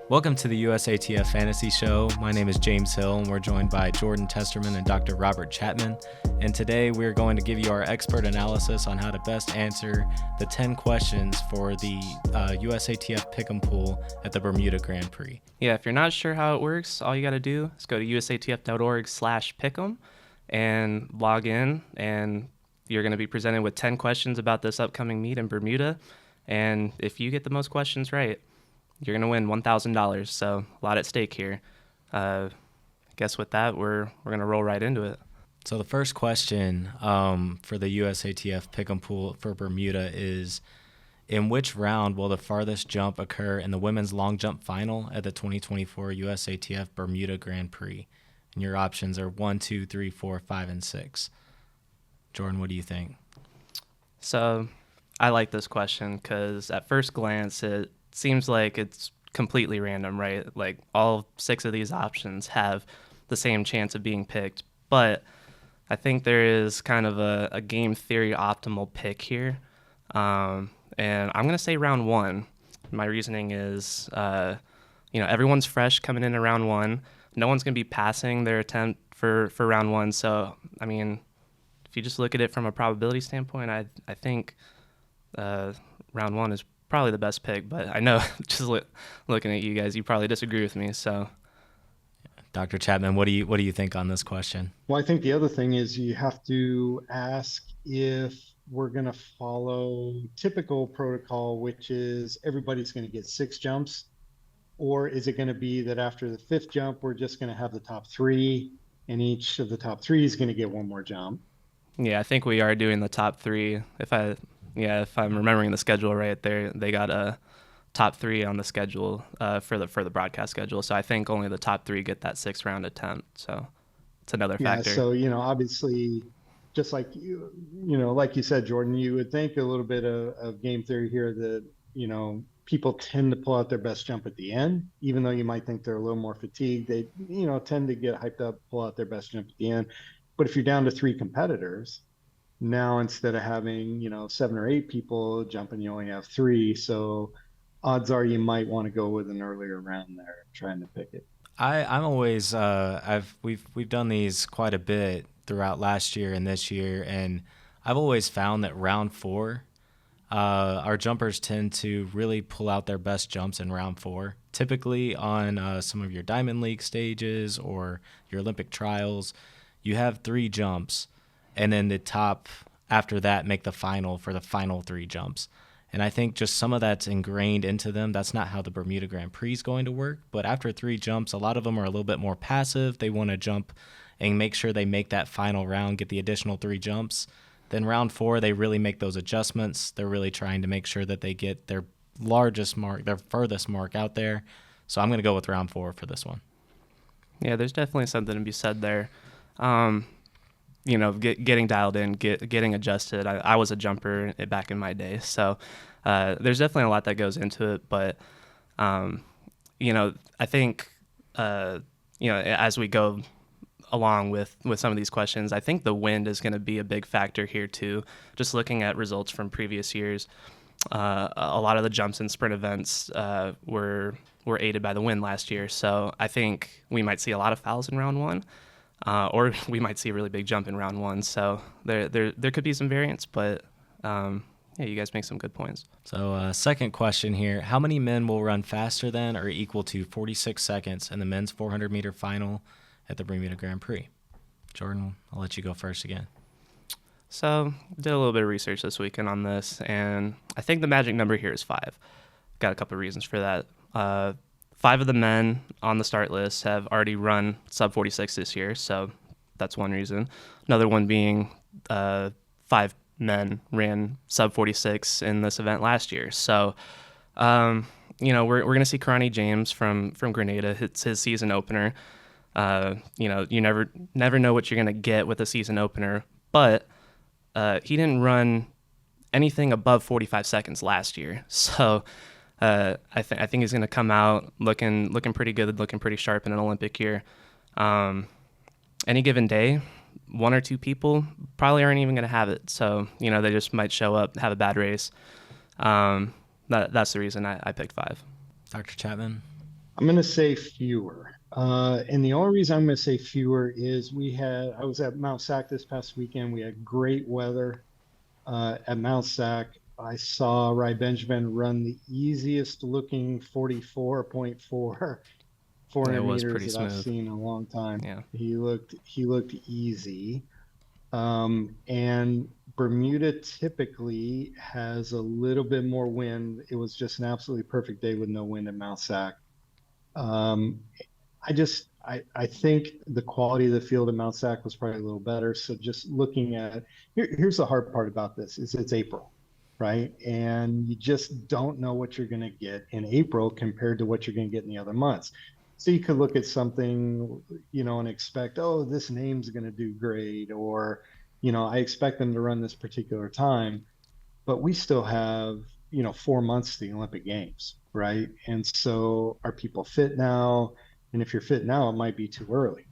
Welcome to the USATF Fantasy Show. My name is James Hill, and we're joined by Jordan Testerman and Dr. Robert Chapman. And today we're going to give you our expert analysis on how to best answer the 10 questions for the USATF Pick'em Pool at the Bermuda Grand Prix. Yeah, if you're not sure how it works, all you got to do is go to usatf.org/pick'em and log in, and you're going to be presented with 10 questions about this upcoming meet in Bermuda. And if you get the most questions right, you're going to win $1,000, so a lot at stake here. I guess with that, we're going to roll right into it. So the first question for the USATF Pick'em Pool for Bermuda is, in which round will the farthest jump occur in the women's long jump final at the 2024 USATF Bermuda Grand Prix? And your options are 1, 2, 3, 4, 5, and 6. Jordan, what do you think? So I like this question because at first glance, it seems like it's completely random, right? Like all 6 of these options have the same chance of being picked, but I think there is kind of a game theory optimal pick here. And I'm going to say round 1. My reasoning is, everyone's fresh coming into round 1. No one's going to be passing their attempt for round 1. So, I mean, if you just look at it from a probability standpoint, I think round 1 is probably the best pick, but I know just looking at you guys, you probably disagree with me. So, Dr. Chapman, what do you think on this question? Well, I think the other thing is you have to ask if we're going to follow typical protocol, which is everybody's going to get 6 jumps, or is it going to be that after the 5th jump, we're just going to have the top 3, and each of the top 3 is going to get one more jump? Yeah, I think we are doing the top 3. If I'm remembering the schedule right, they got a top 3 on the schedule for the broadcast schedule. So I think only the top 3 get that 6th round attempt. So it's another factor. Yeah. So obviously, just like like you said, Jordan, you would think a little bit of game theory here that people tend to pull out their best jump at the end, even though you might think they're a little more fatigued. They tend to get hyped up, pull out their best jump at the end. But if you're down to 3 competitors, now instead of having 7 or 8 people jumping, you only have 3. So odds are you might want to go with an earlier round there, trying to pick it. I'm always we've done these quite a bit throughout last year and this year, and I've always found that round 4, our jumpers tend to really pull out their best jumps in round 4. Typically on some of your Diamond League stages or your Olympic trials, you have 3 jumps, and then the top after that make the final for the final 3 jumps. And I think just some of that's ingrained into them. That's not how the Bermuda Grand Prix is going to work. But after 3 jumps, a lot of them are a little bit more passive. They want to jump and make sure they make that final round, get the additional 3 jumps. Then round 4, they really make those adjustments. They're really trying to make sure that they get their largest mark, their furthest mark out there. So I'm going to go with round 4 for this one. Yeah, there's definitely something to be said there. Getting dialed in, getting adjusted. I was a jumper back in my day, so there's definitely a lot that goes into it. But I think as we go along with some of these questions, I think the wind is going to be a big factor here too. Just looking at results from previous years, a lot of the jumps in sprint events were aided by the wind last year. So I think we might see a lot of fouls in round 1. Or we might see a really big jump in round 1. So there could be some variance, but you guys make some good points. So second question here, how many men will run faster than or equal to 46 seconds in the men's 400-meter final at the Bermuda Grand Prix? Jordan, I'll let you go first again. So did a little bit of research this weekend on this, and I think the magic number here is 5. Got a couple of reasons for that. 5 of the men on the start list have already run sub 46 this year, so that's one reason. Another one being 5 men ran sub 46 in this event last year. So, we're going to see Karani James from Grenada. It's his season opener. You never know what you're going to get with a season opener, but he didn't run anything above 45 seconds last year. So I think he's going to come out looking pretty good, looking pretty sharp in an Olympic year. Any given day, 1 or 2 people probably aren't even going to have it. So, they just might show up, have a bad race. That's the reason I picked 5. Dr. Chapman? I'm going to say fewer. And the only reason I'm going to say fewer is I was at Mount Sac this past weekend. We had great weather at Mount Sac. I saw Rai Benjamin run the easiest looking 44.4 It 400 was meters pretty that I've smooth. seen in a long time. Yeah. He looked easy. And Bermuda typically has a little bit more wind. It was just an absolutely perfect day with no wind at Mount Sac. Um, I think the quality of the field at Mount Sac was probably a little better. So just looking at here's the hard part about this is it's April, right? And you just don't know what you're going to get in April compared to what you're going to get in the other months. So you could look at something, and expect, oh, this name's going to do great, or, I expect them to run this particular time, but we still have 4 months to the Olympic Games, right? And so are people fit now? And if you're fit now, it might be too early.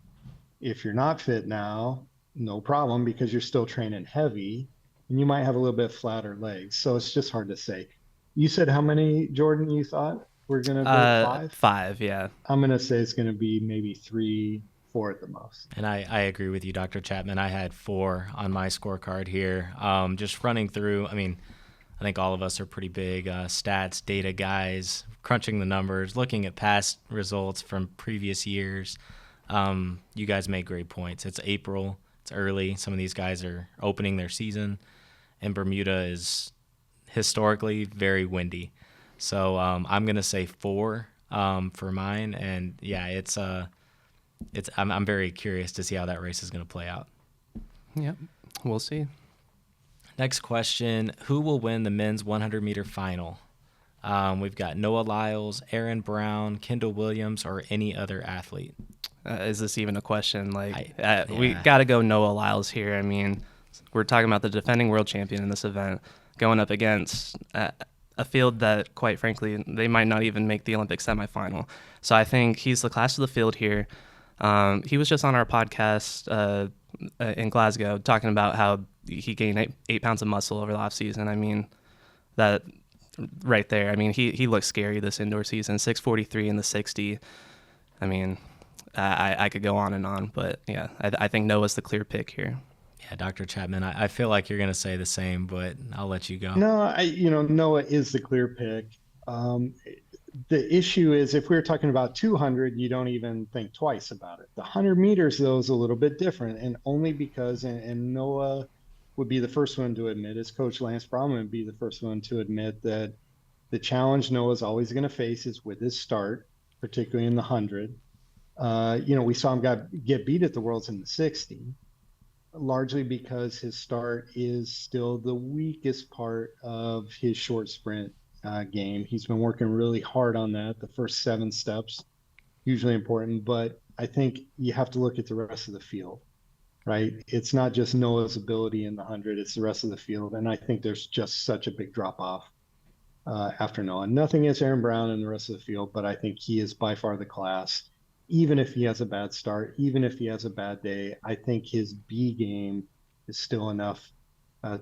If you're not fit now, no problem because you're still training heavy and you might have a little bit flatter legs. So it's just hard to say. You said how many, Jordan, you thought we're going to vote five? 5, yeah. I'm going to say it's going to be maybe 3, 4 at the most. And I agree with you, Dr. Chapman. I had 4 on my scorecard here. Just running through, I think all of us are pretty big stats, data guys, crunching the numbers, looking at past results from previous years. You guys make great points. It's April. It's early. Some of these guys are opening their season, and Bermuda is historically very windy. So I'm going to say 4 for mine. And, yeah, I'm very curious to see how that race is going to play out. Yep, we'll see. Next question, who will win the men's 100-meter final? We've got Noah Lyles, Aaron Brown, Kendall Williams, or any other athlete. Is this even a question? Yeah. We got to go Noah Lyles here. I mean, we're talking about the defending world champion in this event going up against a field that, quite frankly, they might not even make the Olympic semifinal. So I think he's the class of the field here. He was just on our podcast in Glasgow talking about how he gained 8 pounds of muscle over the off season. I mean, that right there. I mean, he looks scary this indoor season. 6:43 in the 60. I mean, I could go on and on, but yeah, I think Noah's the clear pick here. Yeah, Dr. Chapman, I feel like you're going to say the same, but I'll let you go. No, Noah is the clear pick. The issue is if we were talking about 200, you don't even think twice about it. The 100 meters, though, is a little bit different, and only because, and Noah would be the first one to admit, his coach Lance Brown would be the first one to admit that the challenge Noah's always going to face is with his start, particularly in the 100. We saw him get beat at the Worlds in the 60, largely because his start is still the weakest part of his short sprint game. He's been working really hard on that. The first 7 steps, hugely important, but I think you have to look at the rest of the field, right? It's not just Noah's ability in the 100, it's the rest of the field. And I think there's just such a big drop off after Noah. Nothing against Aaron Brown and the rest of the field, but I think he is by far the class. Even if he has a bad start, even if he has a bad day, I think his B game is still enough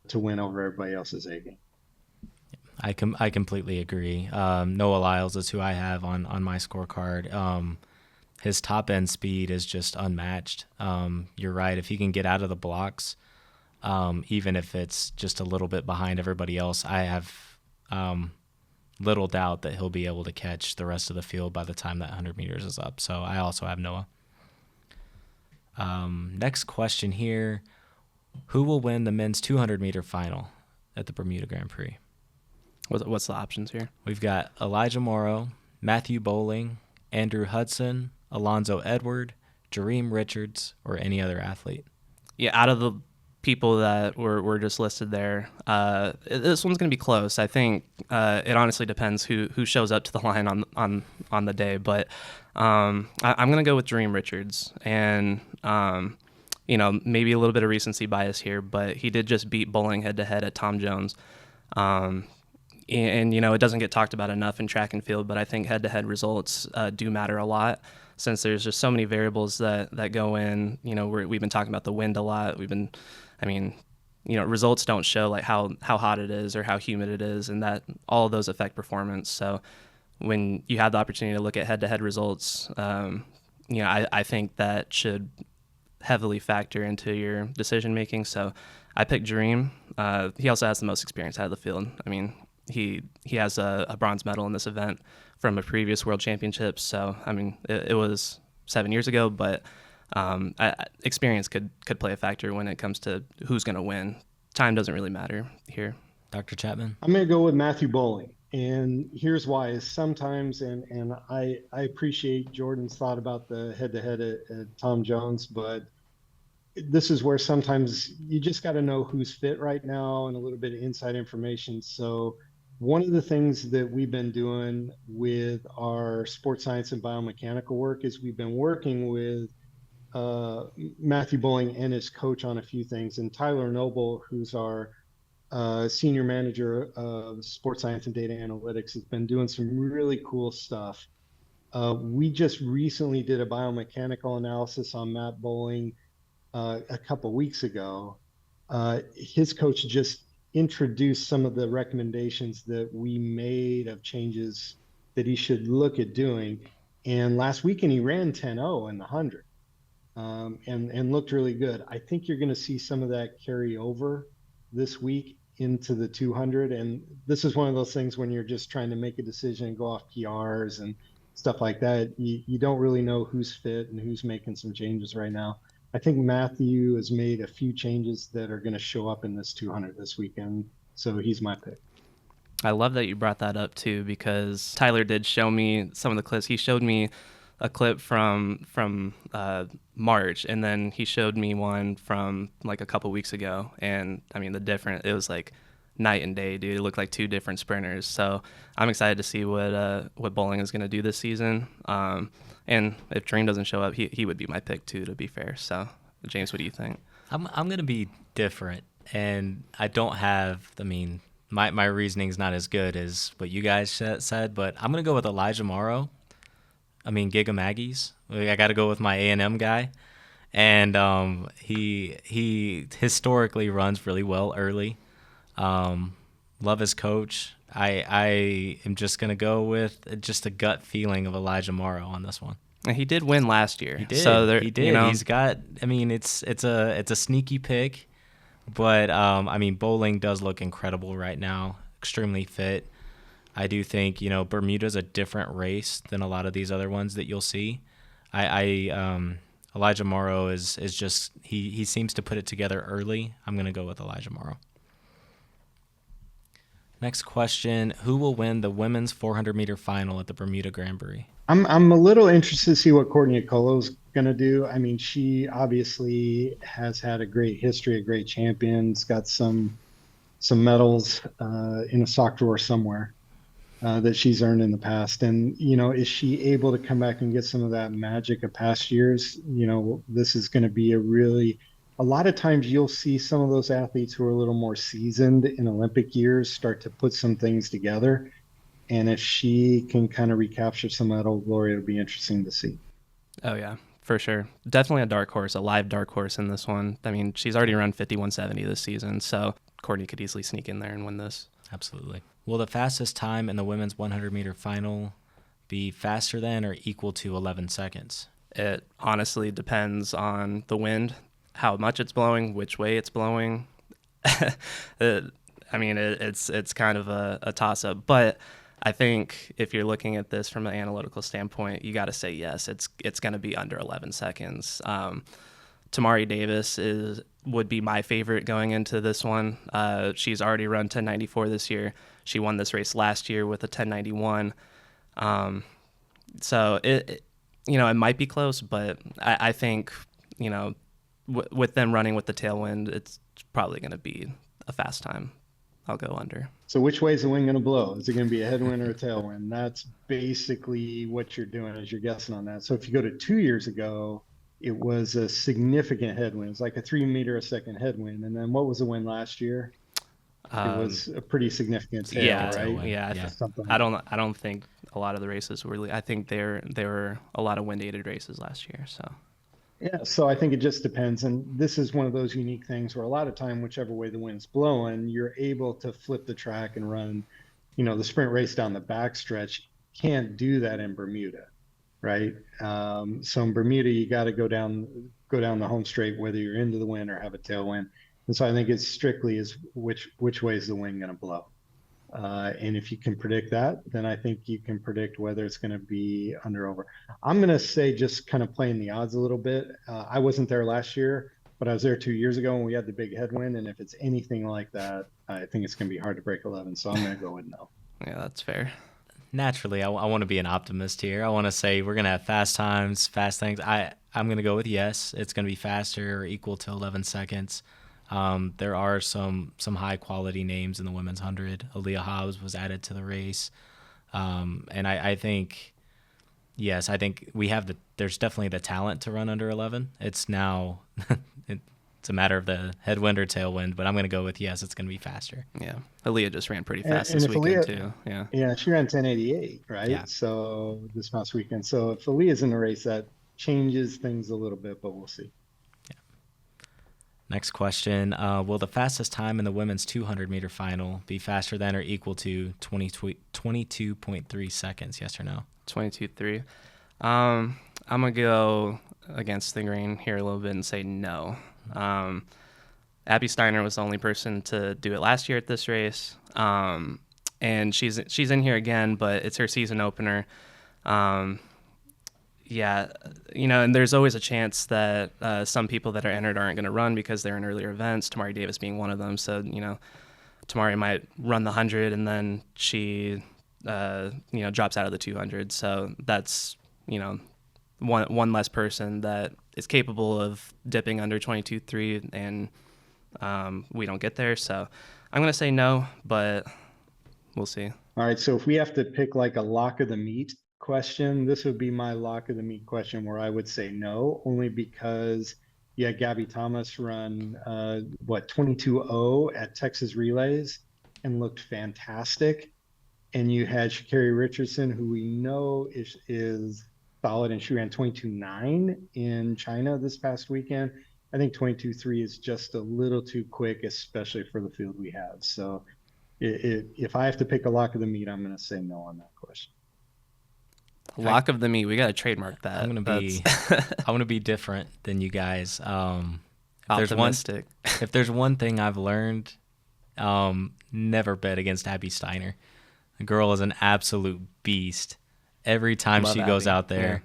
to win over everybody else's A game. I completely agree. Noah Lyles is who I have on my scorecard. His top end speed is just unmatched. You're right. If he can get out of the blocks, even if it's just a little bit behind everybody else, I have little doubt that he'll be able to catch the rest of the field by the time that 100 meters is up. So I also have Noah. Next question here. Who will win the men's 200-meter final at the Bermuda Grand Prix? What's the options here? We've got Elijah Morrow, Matthew Bowling, Andrew Hudson, Alonzo Edward, Jareem Richards, or any other athlete. Yeah, out of the people that were just listed there, this one's going to be close. I think it honestly depends who shows up to the line on the day. But I'm going to go with Jareem Richards. And, maybe a little bit of recency bias here, but he did just beat Bowling head-to-head at Tom Jones. And it doesn't get talked about enough in track and field, but I think head-to-head results do matter a lot since there's just so many variables that go in. We've been talking about the wind a lot. Results don't show like how hot it is or how humid it is, and that all of those affect performance. So when you have the opportunity to look at head-to-head results, I think that should heavily factor into your decision making. So I picked Dream. He also has the most experience out of the field. I mean, he has a bronze medal in this event from a previous world championship. So I mean, it was 7 years ago, but experience could play a factor when it comes to who's going to win. Time doesn't really matter here. Dr. Chapman? I'm going to go with Matthew Bowling. And here's why is sometimes, and I appreciate Jordan's thought about the head-to-head at Tom Jones, but this is where sometimes you just got to know who's fit right now and a little bit of inside information. So one of the things that we've been doing with our sports science and biomechanical work is we've been working with Matthew Bowling and his coach on a few things. And Tyler Noble, who's our senior manager of sports science and data analytics, has been doing some really cool stuff. We just recently did a biomechanical analysis on Matt Bowling a couple weeks ago. His coach just introduced some of the recommendations that we made of changes that he should look at doing. And last weekend he ran 10-0 in the 100 and looked really good. I think you're going to see some of that carry over this week into the 200. And this is one of those things when you're just trying to make a decision and go off PRs and stuff like that. You don't really know who's fit and who's making some changes right now. I think Matthew has made a few changes that are going to show up in this 200 this weekend. So he's my pick. I love that you brought that up too, because Tyler did show me some of the clips. He showed me a clip from March, and then he showed me one from like a couple weeks ago. And I mean, it was like night and day, dude. It looked like two different sprinters. So I'm excited to see what Bowling is going to do this season. And if Dream doesn't show up, he would be my pick too, to be fair. So James, what do you think? I'm going to be different, and I don't have, I mean, my reasoning's not as good as what you guys said, but I'm going to go with Elijah Morrow. I mean, Giga Maggie's. I got to go with my A&M guy. And he historically runs really well early. Love his coach. I am just going to go with just a gut feeling of Elijah Morrow on this one. And he did win last year. He did. So he did. He's got, I mean, it's a sneaky pick, but I mean, Bowling does look incredible right now, extremely fit. I do think, Bermuda's a different race than a lot of these other ones that you'll see. Elijah Morrow is just, he seems to put it together early. I'm going to go with Elijah Morrow. Next question, who will win the women's 400-meter final at the Bermuda Grand Prix? I'm a little interested to see what Courtney Okolo's going to do. I mean, she obviously has had a great history, a great champion's got some medals in a sock drawer somewhere that she's earned in the past. And, is she able to come back and get some of that magic of past years? This is going to be a lot of times you'll see some of those athletes who are a little more seasoned in Olympic years start to put some things together. And if she can kind of recapture some of that old glory, it'll be interesting to see. Oh, yeah, for sure. Definitely a dark horse, a live dark horse in this one. I mean, she's already run 51.70 this season, so Courtney could easily sneak in there and win this. Absolutely. Will the fastest time in the women's 100-meter final be faster than or equal to 11 seconds? It honestly depends on the wind, how much it's blowing, which way it's blowing. It's kind of a toss-up, but I think if you're looking at this from an analytical standpoint, you got to say yes, it's going to be under 11 seconds. Tamari Davis would be my favorite going into this one. She's already run 10.94 this year. She won this race last year with a 10.91. So it might be close, but I think with them running with the tailwind, it's probably going to be a fast time. I'll go under. So which way is the wind going to blow? Is it going to be a headwind or a tailwind? That's basically what you're doing as you're guessing on that. So if you go to 2 years ago, it was a significant headwind. It's like a 3 meter a second headwind. And then what was the wind last year? It was a pretty significant tail, right? Yeah. I don't think a lot of the races were. I think there were a lot of wind-aided races last year. So. Yeah, so I think it just depends. And this is one of those unique things where a lot of time, whichever way the wind's blowing, you're able to flip the track and run, the sprint race down the backstretch can't do that in Bermuda, right? So in Bermuda, you got to go down the home straight, whether you're into the wind or have a tailwind. And so I think it's strictly is which way is the wind going to blow. And if you can predict that, then I think you can predict whether it's going to be under over. I'm going to say, just kind of playing the odds a little bit. I wasn't there last year, but I was there 2 years ago when we had the big headwind. And if it's anything like that, I think it's going to be hard to break 11. So I'm going to go with no. Yeah, that's fair. Naturally, I want to be an optimist here. I want to say we're going to have fast times, fast things. I'm going to go with yes. It's going to be faster or equal to 11 seconds. There are some high quality names in the women's 100. Aaliyah Hobbs was added to the race. And I think, yes, I think there's definitely the talent to run under 11. It's now, it's a matter of the headwind or tailwind, but I'm going to go with yes, it's going to be faster. Yeah. Aaliyah just ran pretty fast this weekend too. Yeah. Yeah, she ran 10:88, right? Yeah. So this past weekend. So if Aaliyah's in the race, that changes things a little bit, but we'll see. Next question. Will the fastest time in the women's 200-meter final be faster than or equal to 22.3 seconds, yes or no? 22.3. I'm going to go against the grain here a little bit and say no. Abby Steiner was the only person to do it last year at this race. And she's in here again, but it's her season opener. Yeah, and there's always a chance that some people that are entered aren't going to run because they're in earlier events, Tamari Davis being one of them. So, Tamari might run the 100 and then she, drops out of the 200. So that's, one less person that is capable of dipping under 22.3 and we don't get there. So I'm going to say no, but we'll see. All right, so if we have to pick like a lock of the meat question, this would be my lock of the meat question, where I would say no, only because Gabby Thomas run 22.0 at Texas Relays and looked fantastic, and you had Sha'Carri Richardson, who we know is solid, and she ran 22.9 in China this past weekend. I think 22.3 is just a little too quick, especially for the field we have. So if I have to pick a lock of the meat, I'm going to say no on that question. Lock of the meat. We got to trademark that. I'm gonna be different than you guys. Optimistic. If there's one thing I've learned, never bet against Abby Steiner. The girl is an absolute beast. Every time she goes out there,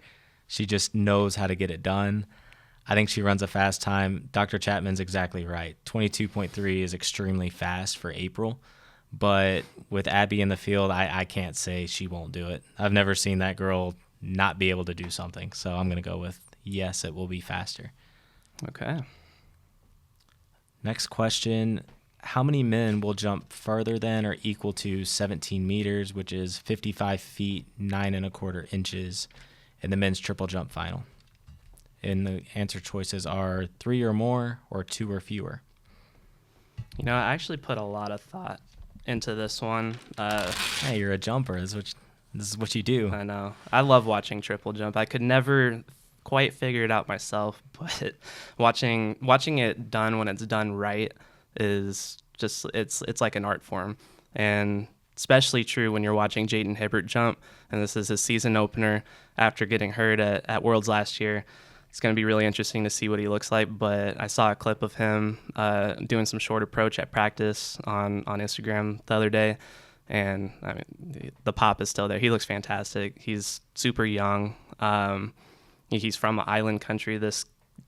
she just knows how to get it done. I think she runs a fast time. Dr. Chapman's exactly right. 22.3 is extremely fast for April. But with Abby in the field, I can't say she won't do it. I've never seen that girl not be able to do something. So I'm going to go with yes, it will be faster. Okay. Next question. How many men will jump further than or equal to 17 meters, which is 55 feet, 9 1/4 inches, in the men's triple jump final? And the answer choices are 3 or more or 2 or fewer. I actually put a lot of thought into this one. Hey, you're a jumper. This is what you do. I know. I love watching triple jump. I could never quite figure it out myself, but watching it done when it's done right is just it's like an art form. And especially true when you're watching Jaden Hibbert jump, and this is his season opener after getting hurt at Worlds last year. It's going to be really interesting to see what he looks like, but I saw a clip of him doing some short approach at practice on Instagram the other day, and I mean, the pop is still there. He looks fantastic. He's super young. He's from an island country. This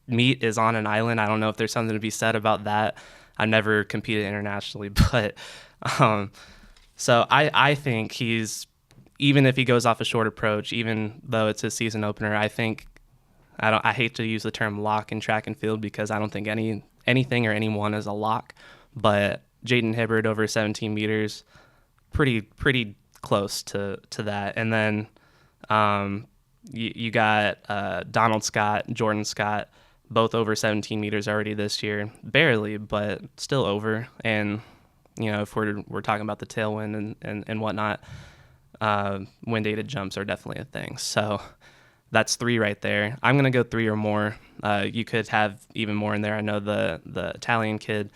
meet is on an island. I don't know if there's something to be said about that. I've never competed internationally, but so I think he's, even if he goes off a short approach, even though it's his season opener, I hate to use the term lock in track and field because I don't think anything or anyone is a lock, but Jaden Hibbert over 17 meters, pretty close to that. And then you got Donald Scott, Jordan Scott, both over 17 meters already this year, barely, but still over. And if we're talking about the tailwind and whatnot, wind aided jumps are definitely a thing. So that's 3 right there. I'm going to go 3 or more. You could have even more in there. I know the Italian kid,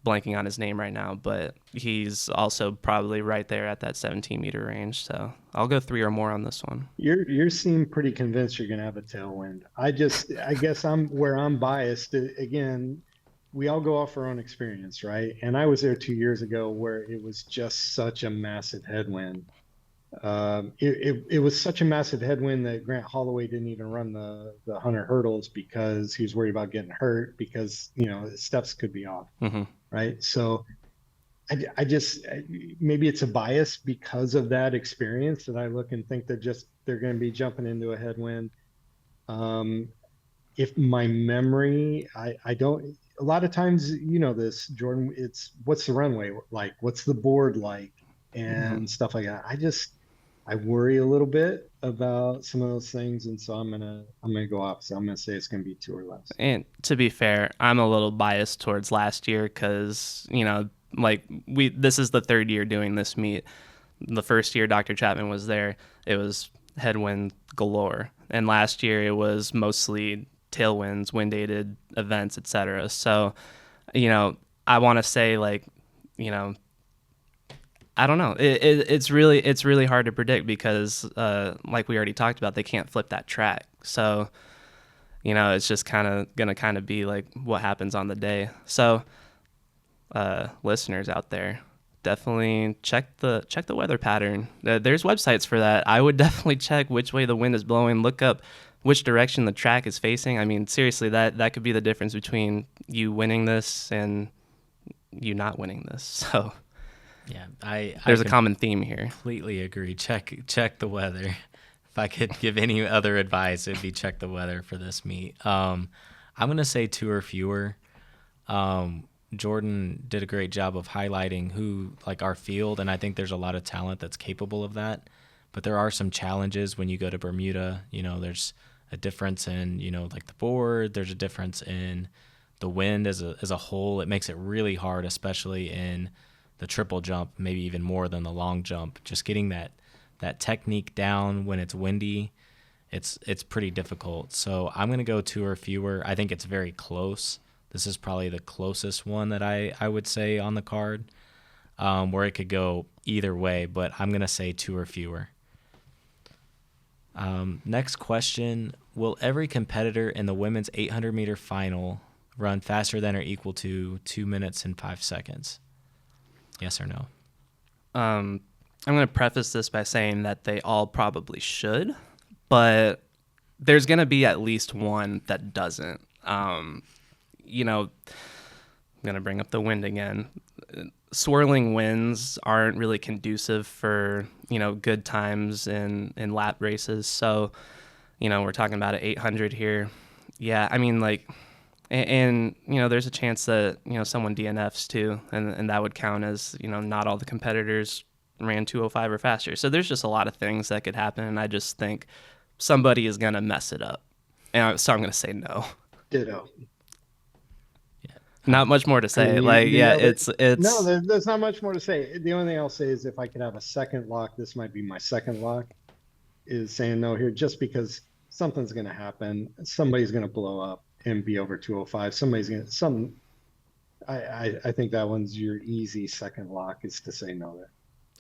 blanking on his name right now, but he's also probably right there at that 17-meter range. So I'll go 3 or more on this one. You seem pretty convinced you're going to have a tailwind. I guess I'm biased. Again, we all go off our own experience, right? And I was there 2 years ago where it was just such a massive headwind. It was such a massive headwind that Grant Holloway didn't even run the 100 hurdles because he was worried about getting hurt because, his steps could be off. Mm-hmm. Right. So I just, maybe it's a bias because of that experience that I look and think they're going to be jumping into a headwind. If my memory, I don't, a lot of times, this, Jordan, it's what's the runway like? What's the board like? And stuff like that. I worry a little bit about some of those things, and so I'm gonna go opposite. I'm gonna say it's gonna be 2 or less. And to be fair, I'm a little biased towards last year because this is the 3rd year doing this meet. The first year Dr. Chapman was there, it was headwind galore, and last year it was mostly tailwinds, wind-aided events, etc. So, I want to say I don't know. It's really hard to predict because, like we already talked about, they can't flip that track. So, it's just gonna be like what happens on the day. So, listeners out there, definitely check the weather pattern. There's websites for that. I would definitely check which way the wind is blowing. Look up which direction the track is facing. I mean, seriously, that could be the difference between you winning this and you not winning this. So. Yeah, there's a common theme here. Completely agree. Check the weather. If I could give any other advice, it'd be check the weather for this meet. I'm gonna say 2 or fewer. Jordan did a great job of highlighting who our field, and I think there's a lot of talent that's capable of that. But there are some challenges when you go to Bermuda. There's a difference in the board. There's a difference in the wind as a whole. It makes it really hard, especially in the triple jump, maybe even more than the long jump. Just getting that technique down when it's windy, it's pretty difficult. So I'm going to go 2 or fewer. I think it's very close. This is probably the closest one that I would say on the card, where it could go either way, but I'm going to say 2 or fewer. Next question, will every competitor in the women's 800-meter final run faster than or equal to 2 minutes and 5 seconds? Yes or no? I'm going to preface this by saying that they all probably should, but there's going to be at least one that doesn't. I'm going to bring up the wind again. Swirling winds aren't really conducive for, good times in lap races. So, we're talking about an 800 here. Yeah, I mean, and there's a chance that, someone DNFs too, and that would count as, not all the competitors ran 205 or faster. So there's just a lot of things that could happen, and I just think somebody is going to mess it up. And so I'm going to say no. Ditto. Yeah. Not much more to say. It's no, there's not much more to say. The only thing I'll say is if I could have a second lock, this might be my second lock, is saying no here just because something's going to happen. Somebody's going to blow up and be over 205. I think that one's your easy second lock, is to say no there.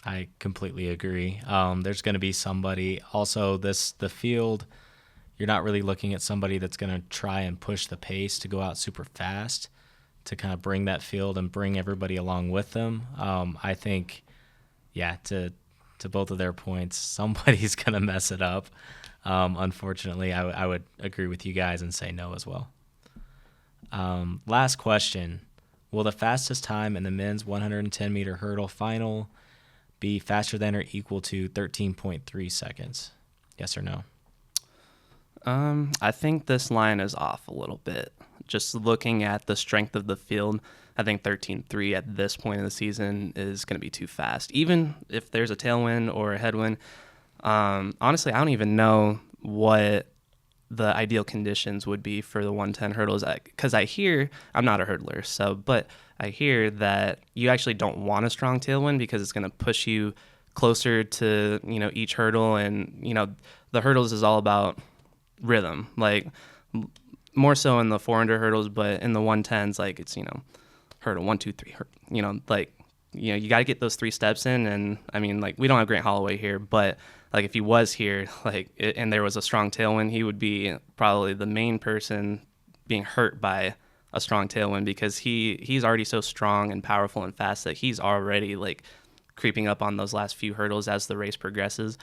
I completely agree. There's going to be somebody. Also, the field, you're not really looking at somebody that's going to try and push the pace to go out super fast to kind of bring that field and bring everybody along with them. I think, to both of their points, somebody's going to mess it up. Unfortunately, I would agree with you guys and say no as well. Last question. Will the fastest time in the men's 110-meter hurdle final be faster than or equal to 13.3 seconds? Yes or no? I think this line is off a little bit. Just looking at the strength of the field, I think 13.3 at this point in the season is going to be too fast. Even if there's a tailwind or a headwind, honestly, I don't even know what the ideal conditions would be for the 110 hurdles, because I hear, I'm not a hurdler, but I hear that you actually don't want a strong tailwind because it's going to push you closer to, each hurdle. And, the hurdles is all about rhythm, more so in the 400 hurdles, but in the 110s, it's, hurdle, 1, 2, 3, you know, like, you know, you got to get those 3 steps in. And I mean, like, we don't have Grant Holloway here, but like if he was here, like, and there was a strong tailwind, he would be probably the main person being hurt by a strong tailwind, because he's already so strong and powerful and fast that he's already like creeping up on those last few hurdles as the race progresses.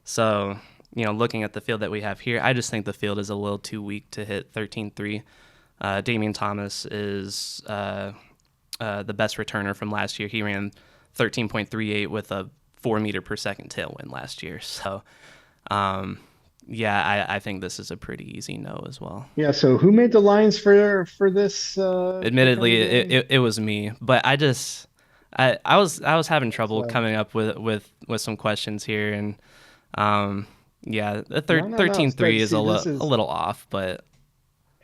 So, you know, looking at the field that we have here, I just think the field is a little too weak to hit 13.3. Damian Thomas is the best returner from last year. He ran 13.38 with a 4 meter per second tailwind last year. So, yeah, I think this is a pretty easy no as well. Yeah. So who made the lines for this? Admittedly, it was me, but I was having trouble coming up with some questions here, and yeah, the 13.3 is a little off, but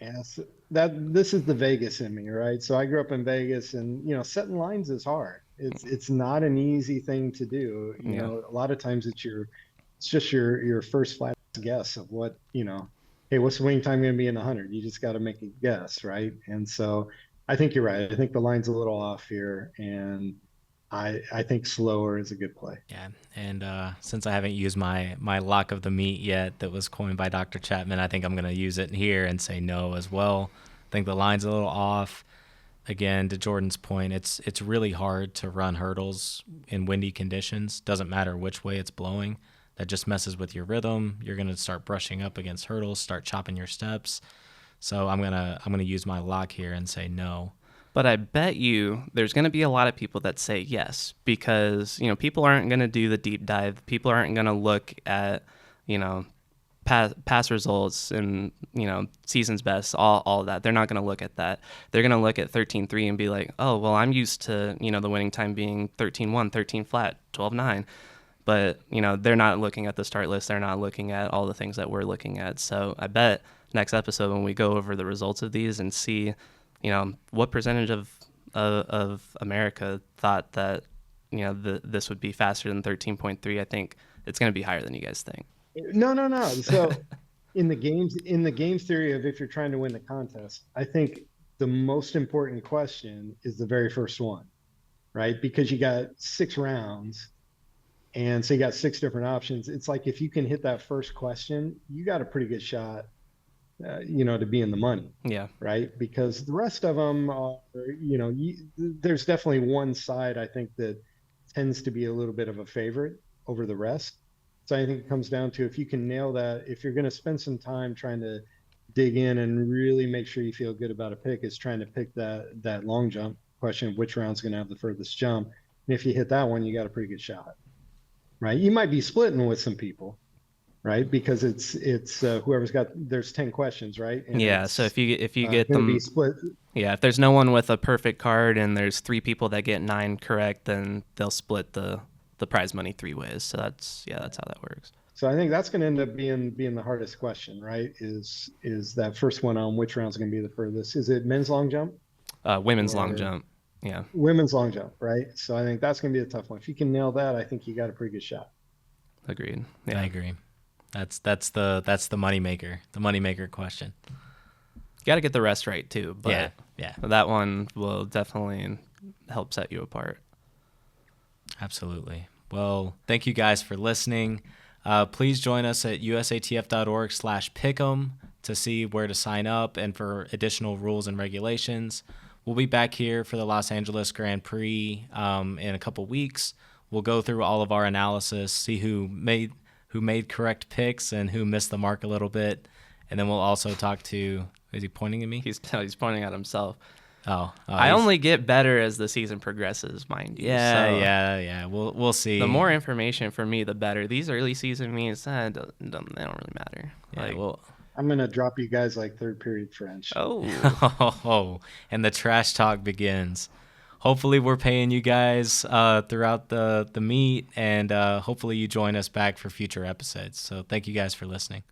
yes, this is the Vegas in me, right? So I grew up in Vegas, and you know, setting lines is hard. It's not an easy thing to do. You know, a lot of times it's just your first flat guess of what, you know, hey, what's the wing time going to be in 100? You just got to make a guess, right? And so I think you're right. I think the line's a little off here, and I think slower is a good play. Yeah, and since I haven't used my lock of the meet yet that was coined by Dr. Chapman, I think I'm going to use it here and say no as well. I think the line's a little off. Again, to Jordan's point, it's really hard to run hurdles in windy conditions. Doesn't matter which way it's blowing. That just messes with your rhythm. You're going to start brushing up against hurdles, start chopping your steps. So I'm gonna use my lock here and say no. But I bet you there's going to be a lot of people that say yes, because, you know, people aren't going to do the deep dive. People aren't going to look at, you know, past results and, you know, season's best, all of that. They're not going to look at that. They're going to look at 13.3 and be like, oh, well, I'm used to, you know, the winning time being 13.1, 13 flat, 12.9. But, you know, they're not looking at the start list. They're not looking at all the things that we're looking at. So I bet next episode when we go over the results of these and see, you know, what percentage of America thought that, you know, this would be faster than 13.3, I think it's going to be higher than you guys think. No. So in the games theory of if you're trying to win the contest, I think the most important question is the very first one, right? Because you got 6 rounds. And so you got 6 different options. It's like if you can hit that first question, you got a pretty good shot, you know, to be in the money. Yeah. Right. Because the rest of them are, you know, there's definitely one side I think that tends to be a little bit of a favorite over the rest. So I think it comes down to if you can nail that, if you're going to spend some time trying to dig in and really make sure you feel good about a pick, is trying to pick that long jump question of which round's going to have the furthest jump. And if you hit that one, you got a pretty good shot. Right, you might be splitting with some people, right? Because it's whoever's got, there's 10 questions, right? And yeah, so if you get them, be split. Yeah, if there's no one with a perfect card and there's 3 people that get 9 correct, then they'll split the prize money 3 ways. So that's how that works. So I think that's going to end up being the hardest question, right? Is that first one on which round's going to be the furthest? Is it men's long jump? Women's long jump. Yeah. Women's long jump, right? So I think that's going to be a tough one. If you can nail that, I think you got a pretty good shot. Agreed. Yeah. I agree. That's the moneymaker question. Got to get the rest right too, but yeah. That one will definitely help set you apart. Absolutely. Well, thank you guys for listening. Please join us at usatf.org/pick'em to see where to sign up and for additional rules and regulations. We'll be back here for the Los Angeles Grand Prix in a couple weeks. We'll go through all of our analysis, see who made correct picks and who missed the mark a little bit, and then we'll also talk to. Is he pointing at me? He's pointing at himself. Oh, I only get better as the season progresses, mind you. Yeah. We'll see. The more information for me, the better. These early season meets, they don't really matter. Yeah, I'm going to drop you guys like third period French. Oh. And the trash talk begins. Hopefully we're paying you guys throughout the meet, and hopefully you join us back for future episodes. So thank you guys for listening.